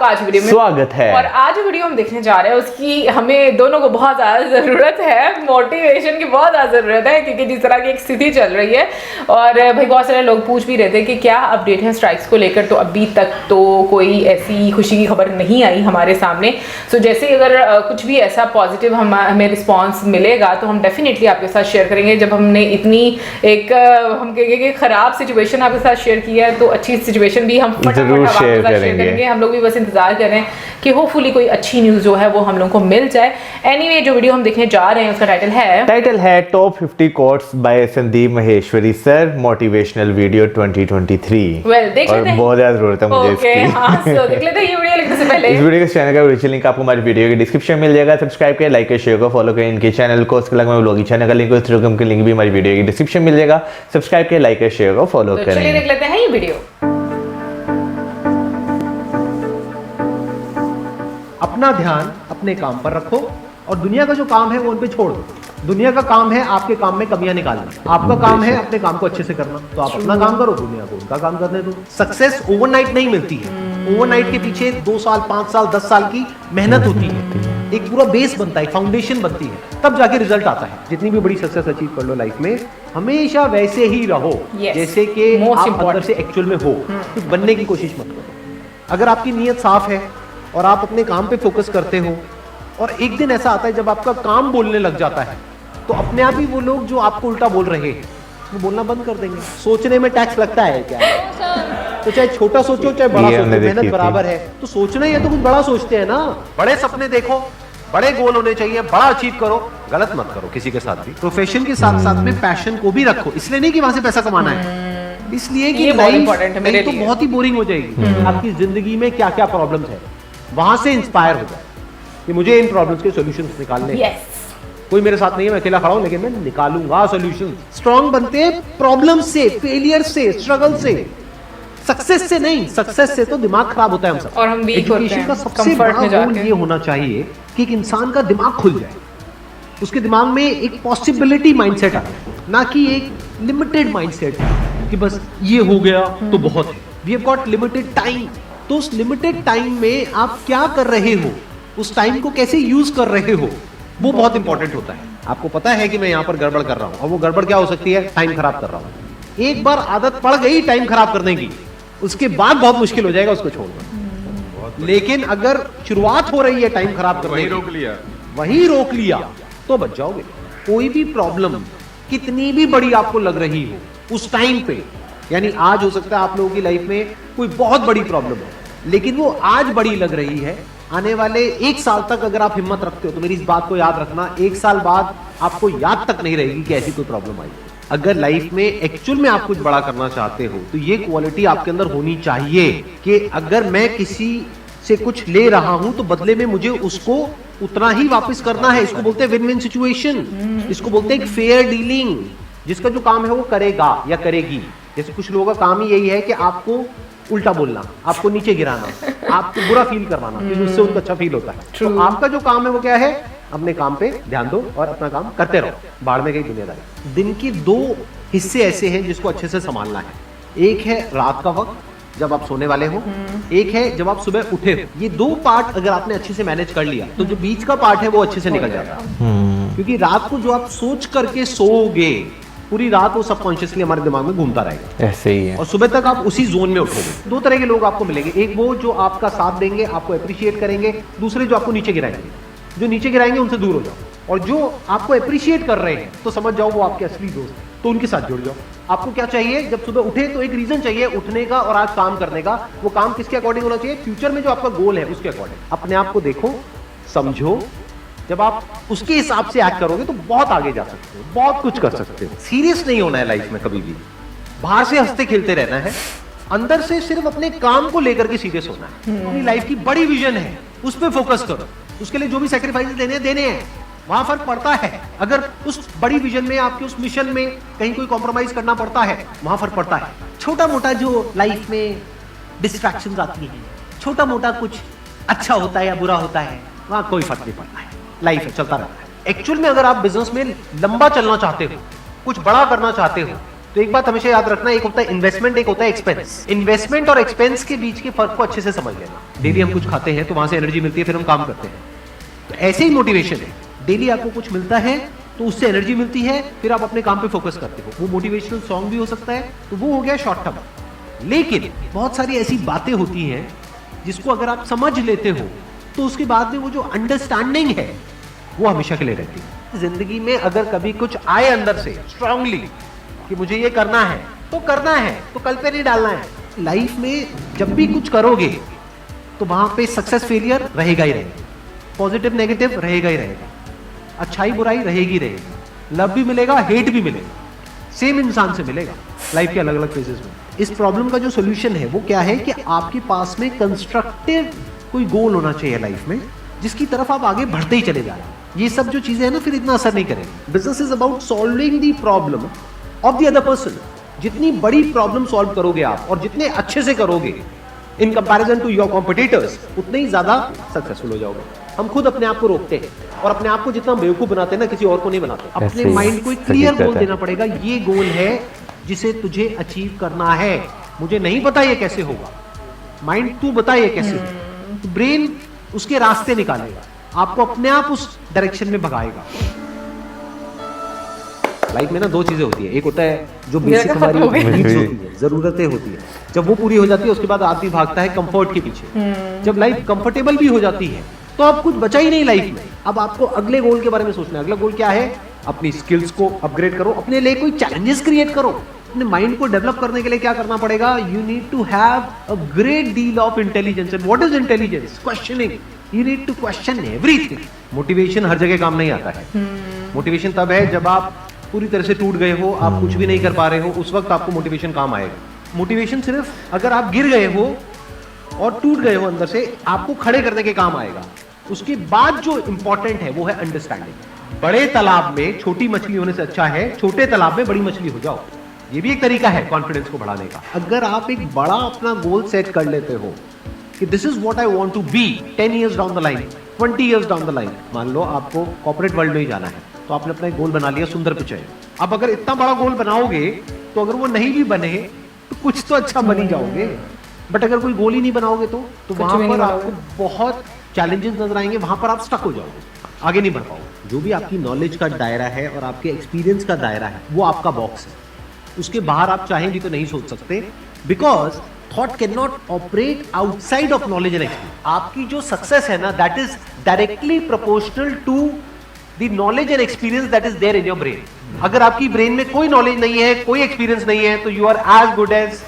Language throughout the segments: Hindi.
आज वीडियो में स्वागत है। और आज वीडियो हम देखने जा रहे हैं उसकी हमें दोनों को बहुत ज़्यादा ज़रूरत है, मोटिवेशन की बहुत ज़्यादा ज़रूरत है, क्योंकि जिस तरह की एक स्थिति चल रही है। और भाई बहुत सारे लोग पूछ भी रहे थे कि क्या अपडेट है स्ट्राइक्स को लेकर, तो अभी तक तो कोई ऐसी खुशी की खबर नहीं आई हमारे सामने। सो जैसे अगर कुछ भी ऐसा पॉजिटिव हमें रिस्पॉन्स मिलेगा तो हम डेफिनेटली आपके साथ शेयर करेंगे। जब हमने इतनी एक हम कहेंगे कि ख़राब सिचुएशन आपके साथ शेयर किया है तो अच्छी सिचुएशन भी हम फटाफट शेयर करेंगे। हम लोग भी बस इंतजार कर रहे हैं कि होपफुली कोई अच्छी न्यूज़ जो है वो हम लोग को मिल जाए। एनीवे जो वीडियो हम देखने जा रहे हैं उसका टाइटल है top 50 quotes by Sandeep Maheshwari sir, motivational video 2023। Well देख लेते हैं, बहुत ज्यादा जरूरत है मुझे इसकी। हाँ, सो देख लेते हैं ये वीडियो। लेकिन से पहले इस वीडियो के चैनल का वीडियो लिंक आपको हमारे वीडियो के डिस्क्रिप्शन में मिल जाएगा। सब्सक्राइब करें, लाइक करें, शेयर करें, फॉलो करें इनके चैनल को। उसके अलावा ब्लॉगिंग चैनल का लिंक, इंस्टाग्राम का लिंक भी हमारी वीडियो के डिस्क्रिप्शन में मिल जाएगा। सब्सक्राइब करें, लाइक करें, शेयर करें, फॉलो करें। चलिए देख लेते हैं ये वीडियो। अपना ध्यान अपने काम पर रखो और दुनिया का जो काम है वो उन पे छोड़ दो। दुनिया का काम है आपके काम में कमियां निकालना, आपका काम है अपने काम को अच्छे से करना। तो आप अपना काम करो, दुनिया को उनका काम करने दो। सक्सेस ओवरनाइट नहीं मिलती है। ओवरनाइट के पीछे 2 साल, 5 साल, 10 साल की मेहनत होती है। एक पूरा बेस बनता है, फाउंडेशन बनती है, तब जाके रिजल्ट आता है। जितनी भी बड़ी सक्सेस अचीव कर लो लाइफ में, हमेशा वैसे ही रहो जैसे कि आप अंदर से एक्चुअल में हो। कुछ बनने की कोशिश मत करो। अगर आपकी नीयत साफ है और आप अपने काम पे फोकस करते हो, और एक दिन ऐसा आता है जब आपका काम बोलने लग जाता है, तो अपने आप ही वो लोग जो आपको उल्टा बोल रहे हैं वो बोलना बंद कर देंगे। सोचने में टैक्स लगता है क्या? तो चाहे छोटा सोचो चाहे बड़ा सोचो, मेहनत बराबर है। तो सोचना ही है तो कुछ बड़ा सोचते हैं ना। बड़े सपने देखो, बड़े गोल होने चाहिए, बड़ा अचीव करो, गलत मत करो किसी के साथ भी। प्रोफेशन के साथ साथ में पैशन को भी रखो। इसलिए नहीं कि वहां से पैसा कमाना है, इसलिए कि लाइफ तो बहुत ही बोरिंग हो जाएगी। आपकी जिंदगी में क्या क्या प्रॉब्लम्स है, वहां से इंस्पायर हो जाए कि मुझे इन प्रॉब्लम्स के सॉल्यूशंस निकालने हैं। कोई मेरे साथ नहीं है, मैं अकेला खड़ा हूं, लेकिन मैं निकालूंगा सॉल्यूशन। स्ट्रांग बनते हैं प्रॉब्लम से, फेलियर से, स्ट्रगल से, सक्सेस से नहीं। सक्सेस से तो दिमाग खराब होता है हम सब, और हम वीक होते हैं। का सबसे बड़ा गोल ये होना चाहिए कि एक इंसान का दिमाग खुल जाए, उसके दिमाग में एक पॉसिबिलिटी माइंडसेट आए, ना कि एक लिमिटेड माइंडसेट कि बस ये हो गया तो बहुत है। We have got limited time. तो उस लिमिटेड टाइम में आप क्या कर रहे हो, उस टाइम को कैसे यूज कर रहे हो, वो बहुत इंपॉर्टेंट होता है। आपको पता है कि मैं यहाँ पर गड़बड़ कर रहा हूँ, और वो गड़बड़ क्या हो सकती है? टाइम खराब कर रहा हूँ। एक बार आदत पड़ गई टाइम खराब करने की, उसके बाद बहुत मुश्किल हो जाएगा उसको छोड़ना। लेकिन अगर शुरुआत हो रही है टाइम खराब करने की, वही रोक लिया तो बच जाओगे। कोई भी प्रॉब्लम कितनी भी बड़ी आपको लग रही हो उस टाइम पे, यानी आज हो सकता है आप लोगों की लाइफ में कोई बहुत बड़ी प्रॉब्लम हो, लेकिन वो आज बड़ी लग रही है, आने वाले 1 साल तक अगर आप हिम्मत रखते हो तो मेरी इस बात को याद रखना, 1 साल बाद आपको याद तक नहीं रहेगी कि ऐसी कोई प्रॉब्लम आई। अगर लाइफ में एक्चुअल में आप कुछ बड़ा करना चाहते हो तो ये क्वालिटी आपके अंदर होनी चाहिए कि अगर मैं किसी से कुछ ले रहा हूं तो बदले में मुझे उसको उतना ही वापस करना है। इसको बोलते हैं विन विन सिचुएशन, इसको बोलते हैं फेयर डीलिंग। जिसका जो काम है वो करेगा या करेगी। जैसे कुछ लोगों का काम ही यही है कि आपको उल्टा बोलना, आपको नीचे गिराना, आपको बुरा फील करवाना, क्योंकि उससे उनको अच्छा फील होता है। तो आपका जो काम है वो क्या है? अपने काम पे ध्यान दो और अपना काम करते रहो। बाढ़ में गई दुनियादारी। दिन के 2 हिस्से ऐसे हैं जिसको अच्छे से संभालना है। एक है रात का वक्त जब आप सोने वाले हो, एक है जब आप सुबह उठे हो। ये 2 पार्ट अगर आपने अच्छे से मैनेज कर लिया तो जो बीच का पार्ट है वो अच्छे से निकल जाता है। क्योंकि रात को जो आप सोच करके सोओगे, पूरी रात वो सबकॉन्शियसली हमारे दिमाग में घूमता रहेगा। ऐसे ही है। और सुबह तक आप उसी जोन में उठोगे। 2 तरह के लोग आपको मिलेंगे, एक वो जो आपका साथ देंगे, आपको अप्रिशिएट करेंगे, दूसरे जो आपको नीचे गिराएंगे। जो नीचे गिराएंगे उनसे दूर हो जाओ, और जो आपको अप्रिशिएट कर रहे हैं तो समझ जाओ वो आपके असली दोस्त हैं, तो उनके साथ जुड़ जाओ। आपको क्या चाहिए? जब सुबह उठे तो एक रीजन चाहिए उठने का और आज काम करने का। वो काम किसके अकॉर्डिंग होना चाहिए? फ्यूचर में जो आपका गोल है उसके अकॉर्डिंग। अपने आप को देखो, समझो। जब आप उसके हिसाब से एक्ट करोगे तो बहुत आगे जा सकते हो, बहुत कुछ कर सकते हो। सीरियस नहीं होना है लाइफ में कभी भी। बाहर से हंसते खेलते रहना है, अंदर से सिर्फ अपने काम को लेकर के सीरियस होना है। अपनी लाइफ की बड़ी विजन है, उस पर फोकस करो। उसके लिए जो भी सैक्रिफाइस देने हैं वहां फर्क पड़ता है। अगर उस बड़ी विजन में, आपके उस मिशन में कहीं कोई कॉम्प्रोमाइज करना पड़ता है, वहां फर्क पड़ता है। छोटा मोटा जो लाइफ में डिस्ट्रैक्शंस आती हैं, छोटा मोटा कुछ अच्छा होता है या बुरा होता है, वहां कोई फर्क नहीं पड़ता है। लाइफ है, चलता रहता है। एक्चुअल में अगर आप बिजनेस में लंबा चलना चाहते हो, कुछ बड़ा करना चाहते हो, तो एक बात हमेशा याद रखना, एक होता है इन्वेस्टमेंट, एक होता है एक्सपेंस। इन्वेस्टमेंट और एक्सपेंस के बीच के फर्क को अच्छे से समझ लेना। डेली हम कुछ खाते हैं तो वहां से एनर्जी मिलती है, फिर हम काम करते हैं। तो ऐसे ही मोटिवेशन है, डेली आपको कुछ मिलता है तो उससे एनर्जी मिलती है, फिर आप अपने काम पे फोकस करते हो। वो मोटिवेशनल सॉन्ग भी हो सकता है, तो वो हो गया शॉर्ट टर्म। लेकिन बहुत सारी ऐसी बातें होती हैं जिसको अगर आप समझ लेते हो तो उसके बाद में वो जो अंडरस्टैंडिंग है वो हमेशा के लिए रहती है। जिंदगी में अगर कभी कुछ आए अंदर से स्ट्रांगली कि मुझे ये करना है, तो करना है, तो कल पे नहीं डालना है। लाइफ में जब भी कुछ करोगे तो वहां पे सक्सेस फेलियर रहेगा ही रहेगा, पॉजिटिव नेगेटिव रहेगा ही रहेगा, अच्छाई बुराई रहेगी रहेगी, लव भी मिलेगा, हेट भी मिलेगा, सेम इंसान से मिलेगा लाइफ के अलग अलग फेजेस में। इस प्रॉब्लम का जो सोल्यूशन है वो क्या है कि आपके पास में कंस्ट्रक्टिव कोई गोल होना चाहिए लाइफ में, जिसकी तरफ आप आगे बढ़ते ही चले जा रहे हैं। ये सब जो चीजें हैं ना, फिर इतना असर नहीं करेंगे। Business is about solving the problem of the other person. जितनी बड़ी प्रॉब्लम सॉल्व करोगे आप और जितने अच्छे से करोगे in comparison to your competitors, उतने ही ज्यादा सक्सेसफुल हो जाओगे। हम खुद अपने आप को रोकते हैं और अपने आप को जितना बेवकूफ बनाते हैं ना, किसी और को नहीं बनाते। अपने माइंड को एक क्लियर गोल देना पड़ेगा, ये गोल है जिसे तुझे अचीव करना है। मुझे नहीं पता ये कैसे होगा, माइंड तू बता ये कैसे होगा, तो ब्रेन उसके रास्ते निकालेगा, आपको अपने आप उस डायरेक्शन में भगाएगा। लाइफ में ना दो चीजें होती है, एक होता है जो बेसिक हमारी नीड्स होती है, जरूरतें होती है, जब वो पूरी हो जाती है उसके बाद आदमी भागता है कंफर्ट के पीछे। जब लाइफ कंफर्टेबल भी हो जाती है तो अब कुछ बचा ही नहीं लाइफ में। अब आपको अगले गोल के बारे में सोचना है। अगला गोल क्या है? अपनी स्किल्स को अपग्रेड करो, अपने लिए कोई चैलेंजेस क्रिएट करो। अपने माइंड को डेवलप करने के लिए क्या करना पड़ेगा? You need to have a great deal of intelligence. And what is intelligence? Questioning. You need to question everything. Motivation हर जगह काम नहीं आता है। मोटिवेशन तब है जब आप पूरी तरह से टूट गए हो, आप कुछ भी नहीं कर पा रहे हो, उस वक्त आपको मोटिवेशन काम आएगा। मोटिवेशन सिर्फ अगर आप गिर गए हो और टूट गए हो अंदर से, आपको खड़े करने के काम आएगा। उसके बाद जो इंपॉर्टेंट है वो है अंडरस्टैंडिंग। बड़े तालाब में छोटी मछली होने से अच्छा है छोटे तालाब में बड़ी मछली हो जाओ। ये भी एक तरीका है कॉन्फिडेंस को बढ़ाने का। अगर आप एक बड़ा अपना गोल सेट कर लेते हो कि this is what I want to be 10 years down the line, 20 years down the line. मान लो आपको कॉर्पोरेट वर्ल्ड में ही जाना है, तो आपने अपना एक गोल बना लिया सुंदर पिचाई। अब अगर इतना बड़ा गोल बनाओगे तो अगर वो नहीं भी बने तो कुछ तो अच्छा बन ही जाओगे। बट अगर कोई गोल ही नहीं बनाओगे तो वहां पर आपको बहुत चैलेंजेस नजर आएंगे, वहां पर आप स्टक हो जाओगे, आगे नहीं बढ़ पाओगे। जो भी आपकी नॉलेज का दायरा है और आपके एक्सपीरियंस का दायरा है वो आपका बॉक्स है। उसके बाहर आप चाहेंगे तो नहीं सोच सकते, because thought can not operate outside of knowledge and experience. आपकी जो सक्सेस है ना, that is directly proportional to the knowledge and experience that is there in your brain. अगर आपकी ब्रेन में कोई नॉलेज नहीं है, कोई एक्सपीरियंस नहीं है, तो you are as good as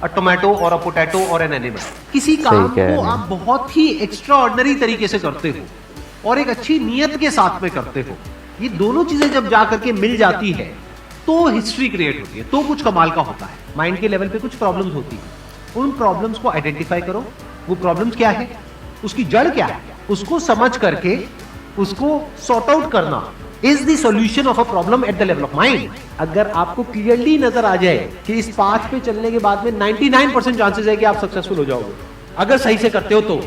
a tomato और अ पोटैटो और एन एनिमल। किसी काम को आप बहुत ही एक्स्ट्रा ऑर्डिनरी तरीके से करते हो और एक अच्छी नीयत के साथ में करते हो, ये दोनों चीजें जब जा करके मिल जाती है तो हिस्ट्री क्रिएट होती है, तो कुछ कमाल का होता है। माइंड के लेवल पे कुछ प्रॉब्लम्स होती है, उन प्रॉब्लम्स को आइडेंटिफाई करो। वो प्रॉब्लम्स क्या है, उसकी जड़ क्या है, उसको समझ करके उसको सॉर्ट आउट करना is the solution of a problem at the level of mind. अगर आपको क्लियरली नजर आ जाए कि इस पाथ पे चलने के बाद में 99% चांसेस है कि आप सक्सेसफुल हो जाओगे अगर सही से करते हो, तो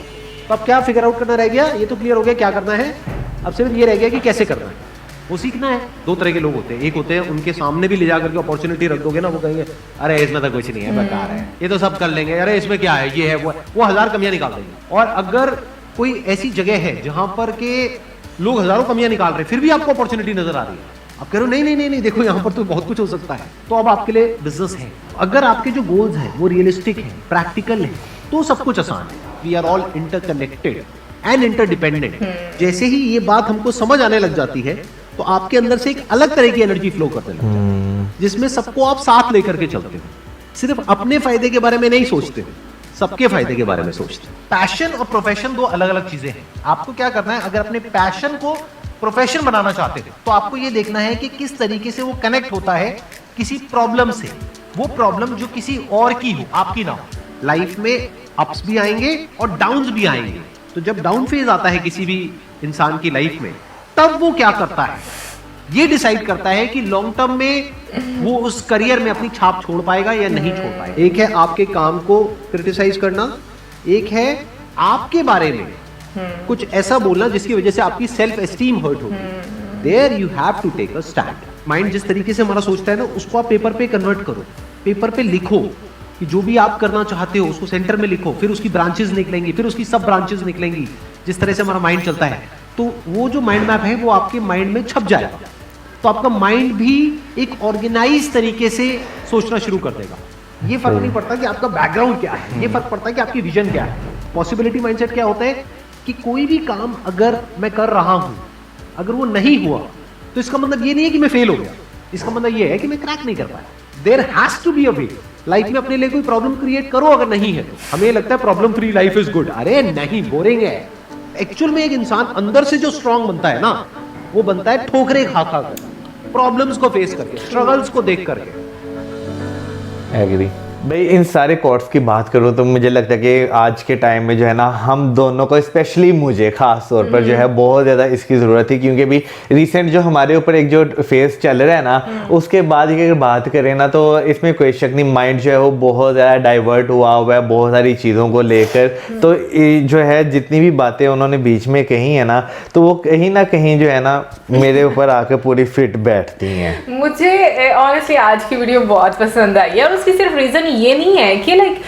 अब क्या फिगर आउट करना रह गया? ये तो क्लियर हो गया क्या करना है, अब सिर्फ ये रह गया कि कैसे करना है, वो सीखना है। दो तरह के लोग होते हैं, एक होते हैं उनके सामने भी ले जाकर के अपॉर्चुनिटी रख दोगे ना, वो कहेंगे अरे इसमें तो कुछ नहीं है, बेकार है, ये तो सब कर लेंगे, अरे इसमें क्या है, ये है वो 1000 कमियां निकाल देंगे। और अगर कोई ऐसी जगह है जहां पर के लोग हजारों कमियां निकाल रहे हैं, फिर भी आपको अपॉर्चुनिटी नजर आ रही है, आप कह रहे हो नहीं देखो यहाँ पर तो बहुत कुछ हो सकता है, तो अब आपके लिए बिजनेस है। अगर आपके जो गोल्स हैं वो रियलिस्टिक है, प्रैक्टिकल है, तो सब कुछ आसान है। We are all interconnected and interdependent. जैसे ही ये बात हमको समझ आने लग जाती है तो आपके अंदर से एक अलग तरह की एनर्जी फ्लो करने लगती है, जिसमें सबको आप साथ लेकर के चलते हो। सिर्फ अपने फायदे के बारे में नहीं सोचते हो, सबके फायदे के बारे में सोचते हो। पैशन और प्रोफेशन दो अलग अलग चीजें हैं। आपको क्या करना है, अगर अपने पैशन को प्रोफेशन बनाना चाहते हो तो आपको ये देखना है कि किस तरीके से वो कनेक्ट होता है किसी प्रॉब्लम से, वो प्रॉब्लम जो किसी और की हो, आपकी ना हो। लाइफ में अप्स भी आएंगे और डाउन्स भी आएंगे, तो जब डाउन फेज आता है किसी भी इंसान की लाइफ में, तब वो क्या करता है, ये डिसाइड करता है कि लॉन्ग टर्म में वो उस करियर में अपनी छाप छोड़ पाएगा या नहीं छोड़ पाएगा। एक है आपके काम को क्रिटिसाइज करना, एक है आपके बारे में कुछ ऐसा बोलना जिसकी वजह से आपकी सेल्फ एस्टीम हर्ट होगी। There you have to take a stand. Mind जिस तरीके से हमारा सोचता है ना, उसको आप पेपर पे कन्वर्ट करो, पेपर पे लिखो कि जो भी आप करना चाहते हो उसको सेंटर में लिखो, फिर उसकी ब्रांचेस निकलेंगी, फिर उसकी सब ब्रांचेस निकलेंगी। जिस तरह से हमारा माइंड चलता है, तो वो जो माइंड मैप है वो आपके माइंड में छप जाएगा, तो आपका माइंड भी एक ऑर्गेनाइज तरीके से सोचना शुरू कर देगा। ये फर्क नहीं पड़ता कि आपका बैकग्राउंड क्या है, ये फर्क पड़ता है कि आपकी विजन क्या है। पॉसिबिलिटी माइंडसेट क्या होता है कि कोई भी काम अगर मैं कर रहा हूं, अगर वो नहीं हुआ तो इसका मतलब ये नहीं है कि मैं फेल हो गया, इसका मतलब ये है कि मैं क्रैक नहीं कर पाया। There has to be a way. Life में अपने लिए कोई प्रॉब्लम क्रिएट करो, अगर नहीं है तो हमें लगता है problem free life is good. अरे नहीं, बोरिंग है। एक्चुअल में एक इंसान अंदर से जो स्ट्रांग बनता है ना, वो बनता है ठोकरे खा खा कर, प्रॉब्लम्स को फेस करके, स्ट्रगल्स को देख करके। एग्री भाई। इन सारे कोर्स की बात करूँ तो मुझे लगता है कि आज के टाइम में जो है ना, हम दोनों को, स्पेशली मुझे खास तौर पर जो है बहुत ज़्यादा इसकी ज़रूरत थी, क्योंकि अभी रिसेंट जो हमारे ऊपर एक जो फेज चल रहा है ना, उसके बाद की अगर बात करें ना, तो इसमें कोई शक नहीं, माइंड जो है वो बहुत ज़्यादा डाइवर्ट हुआ है बहुत सारी चीज़ों को लेकर। तो जो है जितनी भी बातें उन्होंने बीच में कही है ना, तो वो कहीं ना कहीं जो है ना मेरे ऊपर आकर पूरी फिट बैठती हैं। मुझे ऑनेस्टली आज की वीडियो बहुत पसंद आई है, और उसकी सिर्फ रीज़न ये नहीं है कि लाइक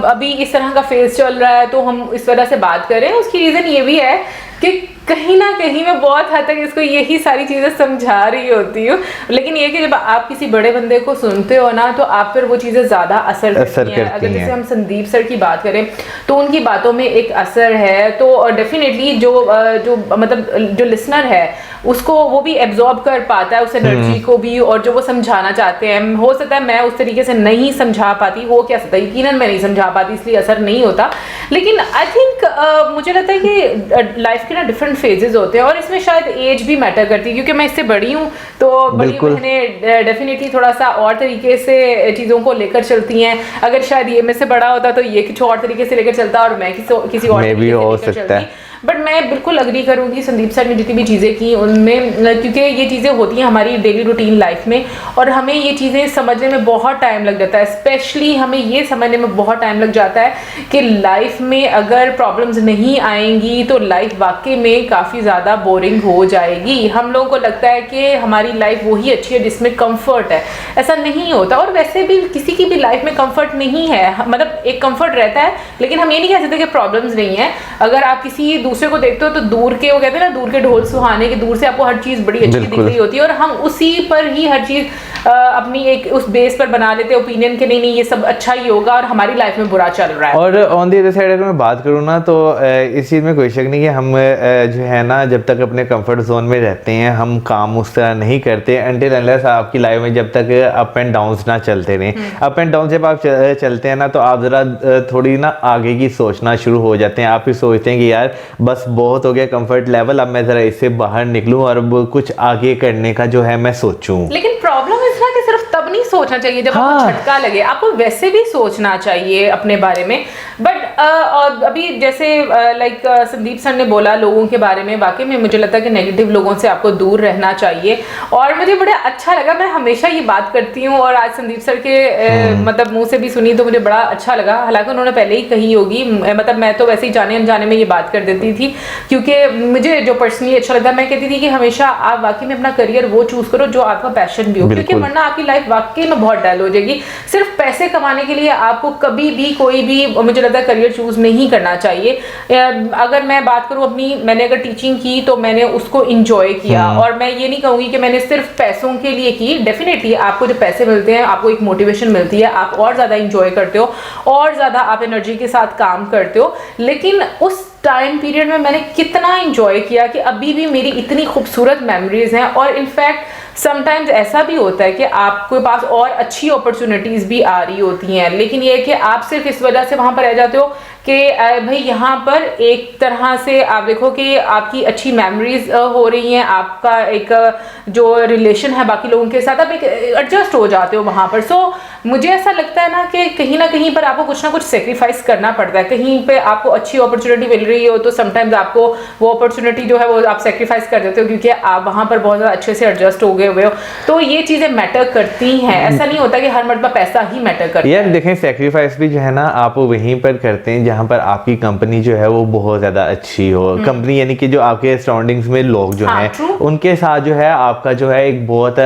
अभी इस तरह का फेज चल रहा है तो हम इस वजह से बात करें। उसकी रीज़न ये भी है कि कहीं ना कहीं मैं बहुत हद तक इसको यही सारी चीज़ें समझा रही होती हूँ, लेकिन ये कि जब आप किसी बड़े बंदे को सुनते हो ना, तो आप फिर वो चीज़ें ज़्यादा असर करती हैं। अगर जैसे हम संदीप सर की बात करें तो उनकी बातों में एक असर है, तो डेफिनेटली जो मतलब जो लिसनर है उसको वो भी एब्जॉर्ब कर पाता है उस एनर्जी को भी, और जो वो समझाना चाहते हैं। हो सकता है मैं उस तरीके से नहीं समझा पाती, हो क्या सकता है, यकीनन मैं नहीं समझा पाती, इसलिए असर नहीं होता। लेकिन आई थिंक मुझे लगता है कि लाइफ के ना डिफरेंट फेजेस होते हैं, और इसमें शायद एज भी मैटर करती है, क्योंकि मैं इससे बड़ी हूँ, तो बड़ी बहनें डेफिनेटली थोड़ा सा और तरीके से चीज़ों को लेकर चलती हैं। अगर शायद ये मेरे से बड़ा होता तो ये कुछ और तरीके से लेकर चलता, और मैं किसी और तरीके से लेकर चलती। बट मैं बिल्कुल अग्री करूँगी संदीप सर ने जितनी भी चीज़ें की उनमें, क्योंकि ये चीज़ें होती हैं हमारी डेली रूटीन लाइफ में, और हमें ये चीज़ें समझने में बहुत टाइम लग जाता है। स्पेशली हमें ये समझने में बहुत टाइम लग जाता है कि लाइफ में अगर प्रॉब्लम्स नहीं आएंगी तो लाइफ वाकई में काफ़ी ज़्यादा बोरिंग हो जाएगी। हम लोगों को लगता है कि हमारी लाइफ वही अच्छी है जिसमें कम्फर्ट है, ऐसा नहीं होता। और वैसे भी किसी की भी लाइफ में कम्फर्ट नहीं है, मतलब एक कम्फर्ट रहता है, लेकिन हम ये नहीं कह सकते कि प्रॉब्लम्स नहीं है। अगर आप किसी दूसरे को देखते हो तो दूर के, वो कहते हैं ना, दूर के ढोल सुहाने, के दूर से आपको हर चीज बड़ी अच्छी दिख रही होती है, और हम उसी पर ही हर चीज अपनी एक उस बेस पर बना लेते हैं ओपिनियन के, नहीं ये सब अच्छा ही होगा और हमारी लाइफ में बुरा चल रहा है। और ऑन द अदर साइड अगर मैं बात करूँ ना, तो इस चीज़ में कोई शक नहीं कि हम जो है ना, जब तक अपने कंफर्ट जोन में रहते हैं हम काम उस तरह नहीं करते अनटिल अनलेस आपकी लाइफ में जब तक अप एंड डाउन्स ना चलते रहें। अप एंड डाउन जब आप चलते हैं ना, तो आप ज़रा थोड़ी ना आगे की सोचना शुरू हो जाते हैं। आप ही सोचते हैं कि यार बस बहुत हो गया कंफर्ट लेवल, अब मैं ज़रा इससे बाहर निकलूं और अब कुछ आगे करने का जो है मैं सोचूं। लेकिन प्रॉब्लम इस कि सिर्फ तब नहीं सोचना चाहिए जब आपको झटका लगे, आपको वैसे भी सोचना चाहिए अपने बारे में। बट अभी जैसे लाइक संदीप सर ने बोला लोगों के बारे में, वाकई में मुझे लगता है कि नेगेटिव लोगों से आपको दूर रहना चाहिए। और मुझे बड़ा अच्छा लगा, मैं हमेशा ये बात करती हूँ और आज संदीप सर के मतलब मुंह से भी सुनी तो मुझे बड़ा अच्छा लगा। हालांकि उन्होंने पहले ही कही होगी, मतलब मैं तो वैसे ही जाने अनजाने में ये बात कर देती थी, क्योंकि मुझे जो पर्सनली अच्छा लगता है, मैं कहती थी कि हमेशा आप वाकई में अपना करियर वो चूज करो जो आपका पैशन भी हो, क्योंकि वरना आपकी लाइफ वाकई में बहुत डल हो जाएगी। सिर्फ पैसे कमाने के लिए आपको कभी भी कोई भी मुझे लगता है करियर चूज नहीं करना चाहिए। अगर मैं बात करूं अपनी, मैंने अगर टीचिंग की तो मैंने उसको इंजॉय किया, और मैं ये नहीं कहूंगी कि मैंने सिर्फ पैसों के लिए की। डेफिनेटली आपको जो पैसे मिलते हैं आपको एक मोटिवेशन मिलती है, आप और ज्यादा इंजॉय करते हो और ज्यादा आप एनर्जी के साथ काम करते हो। लेकिन उस टाइम पीरियड में मैंने कितना इंजॉय किया कि अभी भी मेरी इतनी खूबसूरत मेमोरीज हैं। और इनफैक्ट समटाइम्स ऐसा भी होता है कि आपके पास और अच्छी अपॉर्चुनिटीज भी आ रही होती हैं, लेकिन ये है कि आप सिर्फ इस वजह से वहां पर रह जाते हो कि भाई यहाँ पर एक तरह से आप देखो कि आपकी अच्छी मेमोरीज हो रही हैं, आपका एक जो रिलेशन है बाकी लोगों के साथ, आप एक एडजस्ट हो जाते हो वहां पर। सो मुझे ऐसा लगता है ना कहीं पर आपको कुछ ना कुछ सेक्रीफाइस करना पड़ता है। कहीं पे आपको अच्छी अपॉर्चुनिटी मिल रही हो तो समटाइम्स आपको वो अपॉर्चुनिटी जो है वो आप सेक्रीफाइस कर देते हो, क्योंकि आप वहां पर बहुत ज़्यादा अच्छे से एडजस्ट हो गए हुए हो। तो ये चीज़ें मैटर करती हैं, ऐसा नहीं होता कि हर मर्तबा पैसा ही मैटर करता है। यार देखें, सेक्रीफाइस भी जो है ना आप वहीं पर करते हैं जहाँ जहाँ पर आपकी कंपनी जो है वो बहुत ज़्यादा अच्छी हो। कंपनी यानी कि जो आपके सराउंडिंग्स में लोग जो हाँ, हैं true. उनके साथ जो है आपका जो है एक बहुत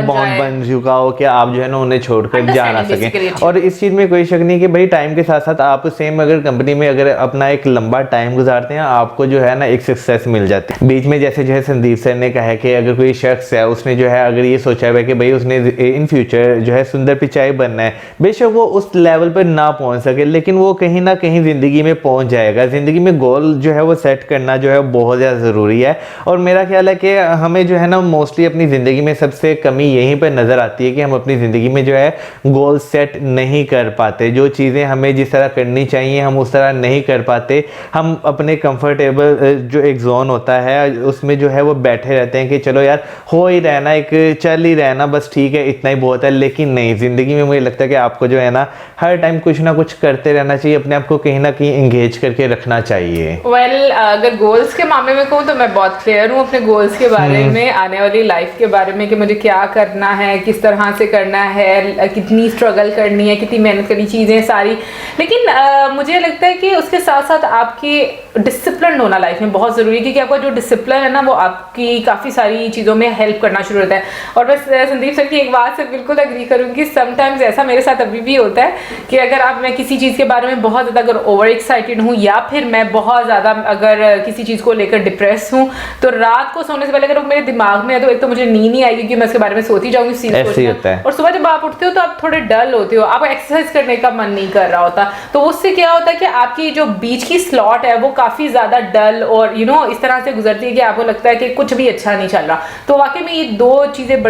बॉन्ड बन चुका हो कि आप जो है ना उन्हें छोड़कर जा ना सकें। और इस चीज़ में कोई शक नहीं कि भाई टाइम के साथ साथ आप सेम अगर कंपनी में अगर अपना एक लंबा टाइम गुजारते हैं आपको जो है ना एक सक्सेस मिल जाती है। बीच में जैसे जो है संदीप सर ने कहा कि अगर कोई शख्स है उसने जो है अगर ये सोचा है कि भाई उसने इन फ्यूचर जो है सुंदर पिचाई बनना है, बेशक वो उस लेवल पर ना पहुंच सके लेकिन वो कहीं ना कहीं ज़िंदगी में पहुंच जाएगा। ज़िंदगी में गोल जो है वो सेट करना जो है बहुत ज़्यादा ज़रूरी है। और मेरा ख्याल है कि हमें जो है ना मोस्टली अपनी ज़िंदगी में सबसे कमी यहीं पर नज़र आती है कि हम अपनी ज़िंदगी में जो है गोल सेट नहीं कर पाते। जो चीज़ें हमें जिस तरह करनी चाहिए हम उस तरह नहीं कर पाते। हम अपने कंफर्टेबल जो एक जोन होता है उसमें जो है वो बैठे रहते हैं कि चलो यार हो ही रहना, एक चल ही रहना, बस ठीक है इतना ही बहुत है। लेकिन नहीं, ज़िंदगी में मुझे लगता है कि आपको जो है ना हर टाइम कुछ ना कुछ करते रहना चाहिए, अपने आप को कहीं ना कहीं इंगेज करके रखना चाहिए। अगर गोल्स के मामले में कहूँ तो मैं बहुत क्लियर हूँ अपने गोल्स के बारे में, आने वाली लाइफ के बारे में कि मुझे क्या करना है, किस तरह से करना है, कितनी स्ट्रगल करनी है, कितनी मेहनत करनी, चीज़ें सारी। लेकिन मुझे लगता है कि उसके साथ साथ आपकी डिसिप्लिन होना लाइफ में बहुत ज़रूरी है, क्योंकि आपका जो डिसिप्लिन है ना वो आपकी काफ़ी सारी चीज़ों में हेल्प करना शुरू होता है। और बस संदीप सर की एक बात से बिल्कुल एग्री करूँगी, समटाइम्स ऐसा मेरे साथ अभी भी होता है कि अगर मैं किसी चीज़ के बारे में बहुत ज़्यादा अगर ओवर एक्साइटेड हूँ या फिर मैं बहुत ज़्यादा अगर किसी चीज़ को लेकर डिप्रेस हूँ तो रात को सोने से पहले अगर वो मेरे दिमाग में है तो एक तो मुझे नींद नहीं आएगी क्योंकि मैं उसके बारे में सोती जाऊँगी। और सुबह जब आप उठते हो तो आप थोड़े डल होते हो, आपको एक्सरसाइज करने का मन नहीं कर रहा होता, तो उससे क्या होता है कि आपकी जो बीच की स्लॉट है वो काफ़ी ज़्यादा डल और इस तरह से गुजरती है कि आपको लगता है कि कुछ भी अच्छा नहीं चल रहा। तो वाकई में ये दो चीज़ें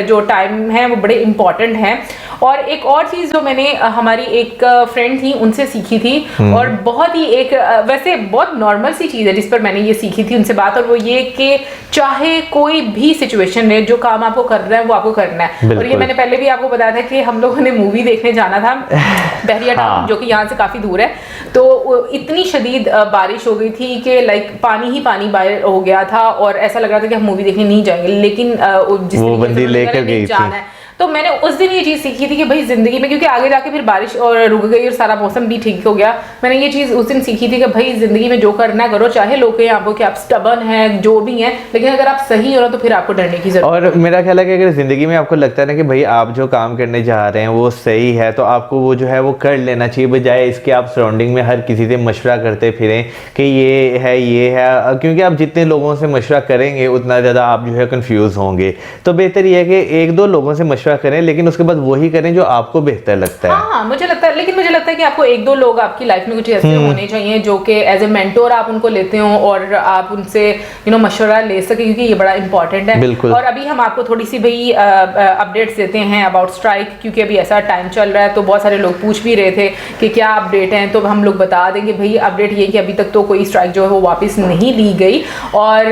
जो टाइम है वो बड़े इंपॉर्टेंट हैं। और एक और चीज़ जो मैंने हमारी एक फ्रेंड थी उनसे सीखी थी और बहुत ही एक वैसे बहुत नॉर्मल सी चीज़ है जिस पर मैंने ये सीखी थी उनसे बात, और वो ये कि चाहे कोई भी सिचुएशन है जो काम आपको कर रहा है वो आपको करना है। और ये मैंने पहले भी आपको बताया था कि हम लोगों ने मूवी देखने जाना था बहरिया टाउन जो कि यहाँ से काफ़ी दूर है, तो इतनी शदीद बारिश हो गई थी कि लाइक पानी ही पानी बाहर हो गया था और ऐसा लग रहा था कि हम मूवी देखने नहीं जाएंगे, लेकिन जिस वो बंदी लेकर गई थी। तो मैंने उस दिन ये चीज़ सीखी थी कि भाई ज़िंदगी में, क्योंकि आगे जाके फिर बारिश और रुक गई और सारा मौसम भी ठीक हो गया, मैंने ये चीज़ उस दिन सीखी थी कि भाई ज़िंदगी में जो करना है करो, चाहे लोग कहें आपको कि आप स्टबर्न हैं जो भी हैं, लेकिन अगर आप सही हो ना तो फिर आपको डरने की जरूरत। और मेरा ख्याल है कि अगर ज़िंदगी में आपको लगता है ना कि भाई आप जो काम करने जा रहे हैं वो सही है तो आपको वो जो है वो कर लेना चाहिए, बजाय इसके आप सराउंडिंग में हर किसी से मशवरा करते फिरें कि ये है, क्योंकि आप जितने लोगों से मशवरा करेंगे उतना ज़्यादा आप जो है कन्फ्यूज़ होंगे। तो बेहतर ये है कि एक दो लोगों से मशवरा करें लेकिन उसके बस वही करें जो आपको बेहतर लगता है। हाँ, मुझे लगता है कि आपको एक दो लोग आपकी लाइफ में कुछ ऐसे होने चाहिए जो कि एज ए मेंटोर आप उनको लेते हो और आप उनसे मशवरा ले सके, क्योंकि ये बड़ा इंपॉर्टेंट है। और अभी हम आपको थोड़ी सी भाई अपडेट्स देते हैं अबाउट स्ट्राइक, क्योंकि अभी ऐसा टाइम चल रहा है तो बहुत सारे लोग पूछ भी रहे थे कि क्या अपडेट है, तो हम लोग बता देंगे भाई अपडेट ये कि अभी तक तो कोई स्ट्राइक जो है वो वापस नहीं ली गई। और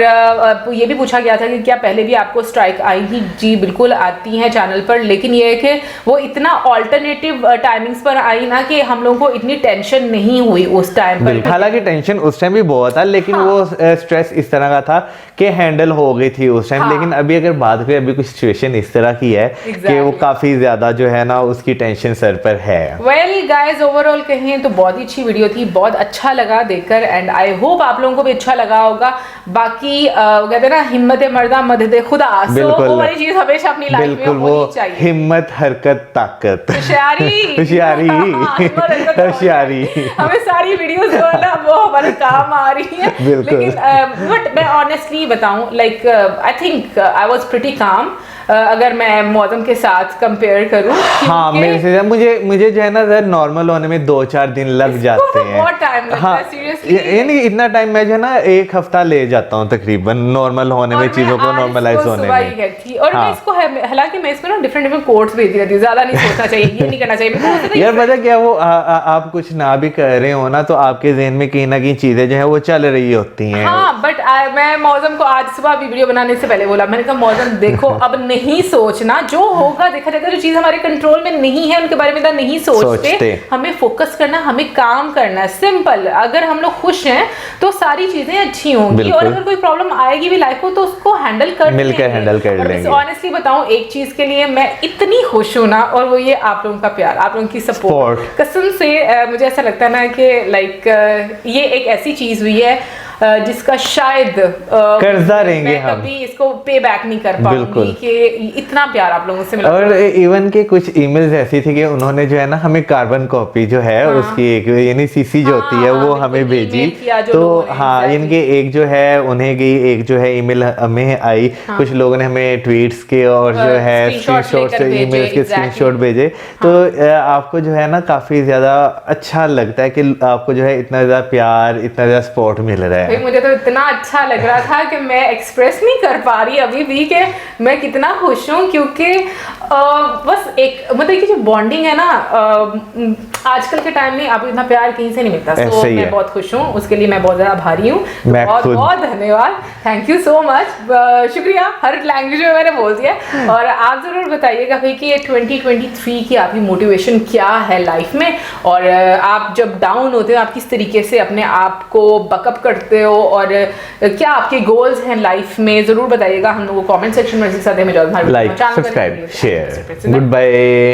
ये भी पूछा गया था कि क्या पहले भी आपको स्ट्राइक आई थी? जी बिल्कुल आती हैं चैनल पर, लेकिन ये है कि वो इतना ऑल्टरनेटिव टाइमिंग्स पर आई ना कि हम लोगों को इतनी टेंशन नहीं हुई उस टाइम पर। हालांकि टेंशन उस टाइम भी बहुत था, लेकिन वो स्ट्रेस इस तरह का था कि हैंडल हो गई थी उस टाइम। लेकिन अभी अगर बात करें अभी कुछ सिचुएशन इस तरह की है कि वो काफी ज्यादा जो है ना उसकी टेंशन सर पर है। वेल गाइस, ओवरऑल कहें तो बहुत ही अच्छी वीडियो थी, बहुत अच्छा लगा देखकर एंड आई होप आप लोगों को भी अच्छा लगा होगा। बाकी कहते हैं ना हिम्मत मर्दा मदद खुदा, सो वो वाली चीज हमेशा अपनी लाइफ में होनी चाहिए। हिम्मत, हरकत, ताकत, होशियारी हमें सारी वीडियोस जो है ना वो हमारे काम आ रही है। लेकिन बट मैं ऑनेस्टली बताऊं, like I think I was pretty काम अगर मैं मौसम के साथ कंपेयर करूं। हाँ, मेरे से मुझे जो है ना सर नॉर्मल होने में 2-4 दिन लग जाते हैं। बहुत टाइम लगता है सीरियसली। यानी इतना टाइम मैं जो है ना 1 हफ्ता ले जाता हूँ तकरीबन नॉर्मल होने में, चीजों को नॉर्मलाइज होने में। और मैं इसको हालांकि मैं इसको ना डिफरेंट कोट्स भेजती रहती हूँ, ज्यादा नहीं सोचना चाहिए, ये नहीं करना चाहिए यार। पता क्या, वो आप कुछ ना भी कर रहे हो ना तो आपके ज़हन में कहीं ना कहीं चीजें जो है वो चल रही होती हैं। हाँ, बट मैं मौसम को आज सुबह वीडियो बनाने से पहले बोला, मैंने कहा मौसम देखो अब नहीं नहीं सोचना, जो होगा देखा जाएगा। जो चीज हमारे कंट्रोल में नहीं है उनके बारे में नहीं सोचते। हमें फोकस करना, हमें काम करना, सिंपल। अगर हम लोग खुश हैं तो सारी चीजें अच्छी होंगी, और अगर कोई प्रॉब्लम आएगी भी लाइफ को तो उसको मिलकर हैंडल कर लेंगे। ऑनेस्टली बताऊं, एक चीज के लिए मैं इतनी खुश हूं ना, और वो ये आप लोगों का प्यार, आप लोगों की सपोर्ट। कसम से मुझे ऐसा लगता है ना कि लाइक ये एक ऐसी चीज हुई है जिसका शायद कर्जा रहेंगे मैं कभी इसको पे बैक नहीं कर पाऊंगी कि इतना प्यार आप लोगों से मिला। और इवन के कुछ ईमेल्स ऐसी थी कि उन्होंने जो है ना हमें कार्बन कॉपी जो है उसकी एक यानी सीसी जो होती है वो हमें भेजी। तो हाँ, इनके एक जो है उन्हें गई, एक जो है ईमेल हमें आई। कुछ लोगों ने हमें ट्वीट्स के और जो है स्क्रीनशॉट्स ईमेल्स के स्क्रीनशॉट भेजे। तो आपको जो है ना काफी ज्यादा अच्छा लगता है कि आपको जो है इतना ज्यादा प्यार, इतना ज्यादा सपोर्ट मिल रहा है। मुझे तो इतना अच्छा लग रहा था कि मैं एक्सप्रेस नहीं कर पा रही अभी भी कि मैं कितना खुश हूँ, क्योंकि बस एक मतलब कि जो बॉन्डिंग है ना आजकल के टाइम में आपको इतना प्यार कहीं से नहीं मिलता। तो मैं बहुत खुश हूँ, उसके लिए मैं बहुत ज़्यादा आभारी हूँ। बहुत बहुत धन्यवाद, थैंक यू सो मच, शुक्रिया। हर लैंग्वेज में मैंने बोल दिया। और आप ज़रूर बताइएगा भाई कि ये 2023 की आपकी मोटिवेशन क्या है लाइफ में, और आप जब डाउन होते हो आप किस तरीके से अपने आप को बकअप करते हो, और क्या आपके गोल्स हैं लाइफ में, ज़रूर बताइएगा हम लोगों को कमेंट सेक्शन में। Like, subscribe, share, good bye.